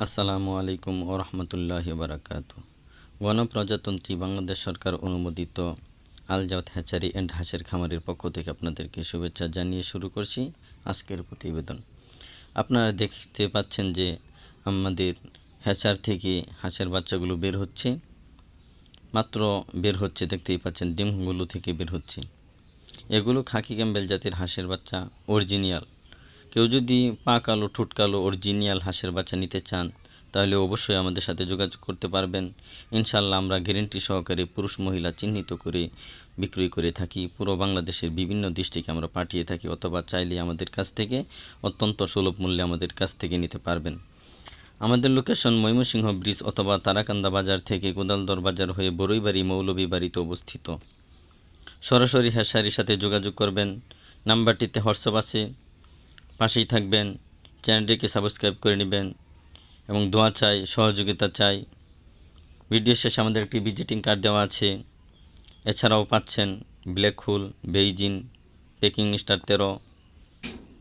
আসসালামু আলাইকুম ও রহমতুল্লাহি বারাকাতু। গণপ্রজাতন্ত্রী বাংলাদেশ সরকার অনুমোদিত আলজাওয়াত হ্যাচারি অ্যান্ড হাঁসের খামারের পক্ষ থেকে আপনাদেরকে শুভেচ্ছা জানিয়ে শুরু করছি আজকের প্রতিবেদন। আপনারা দেখতে পাচ্ছেন যে আমাদের হ্যাচার থেকে হাঁসের বাচ্চাগুলো বের হচ্ছে, মাত্র বের হচ্ছে, দেখতেই পাচ্ছেন ডিমগুলো থেকে বের হচ্ছে। এগুলো খাকি ক্যাম্বেল জাতের হাঁসের বাচ্চা, অরিজিনাল। কেউ যদি পা কালো ঠোঁট কালো অরিজিনাল হাঁসের বাচ্চা নিতে চান তাহলে অবশ্যই আমাদের সাথে যোগাযোগ করতে পারবেন। ইনশাল্লাহ আমরা গ্যারেন্টি সহকারে পুরুষ মহিলা চিহ্নিত করে বিক্রি করে থাকি। পুরো বাংলাদেশের বিভিন্ন ডিস্ট্রিক্টে আমরা পাঠিয়ে থাকি, অথবা চাইলে আমাদের কাছ থেকে অত্যন্ত সুলভ মূল্যে আমাদের কাছ থেকে নিতে পারবেন। আমাদের লোকেশন ময়মনসিংহ ব্রিজ অথবা তারাকান্দা বাজার থেকে কোদালদর বাজার হয়ে বড়ইবাড়ি মৌলভীবাড়িতে অবস্থিত। সরাসরি হ্যাচারির সাথে যোগাযোগ করবেন। নাম্বারটিতে হোয়াটসঅ্যাপ আছে, পাশেই থাকবেন। চ্যানেলটিকে সাবস্ক্রাইব করে নেবেন এবং দোয়া চাই, সহযোগিতা চাই। ভিডিও শেষে আমাদের একটি ভিজিটিং কার্ড দেওয়া আছে। এছাড়াও পাচ্ছেন ব্ল্যাক হুল, বেইজিং, পেকিং স্টার 13,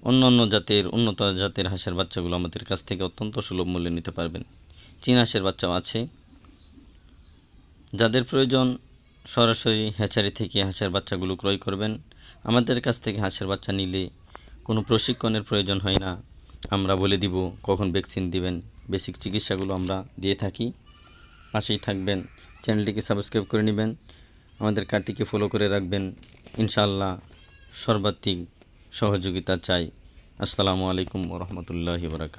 অন্য জাতের উন্নত জাতের হাঁসের বাচ্চাগুলো আমাদের কাছ থেকে অত্যন্ত সুলভ মূল্যে নিতে পারবেন। চীন হাঁসের বাচ্চাও আছে। যাদের প্রয়োজন সরাসরি হ্যাচারি থেকে হাঁসের বাচ্চাগুলো ক্রয় করবেন। আমাদের কাছ থেকে হাঁসের বাচ্চা নিলে কোনো প্রশিক্ষণের প্রয়োজন হয় না। আমরা বলে দিব কখন ভ্যাকসিন দিবেন, বেসিক চিকিৎসাগুলো আমরা দিয়ে থাকি। পাশেই থাকবেন, চ্যানেলটিকে সাবস্ক্রাইব করে নেবেন, আমাদের কার্ডটিকে ফলো করে রাখবেন। ইনশাআল্লাহ সর্বাধিক সহযোগিতা চাই। আসসালামু আলাইকুম ওয়া রাহমাতুল্লাহি ওয়া বারাকাতুহু।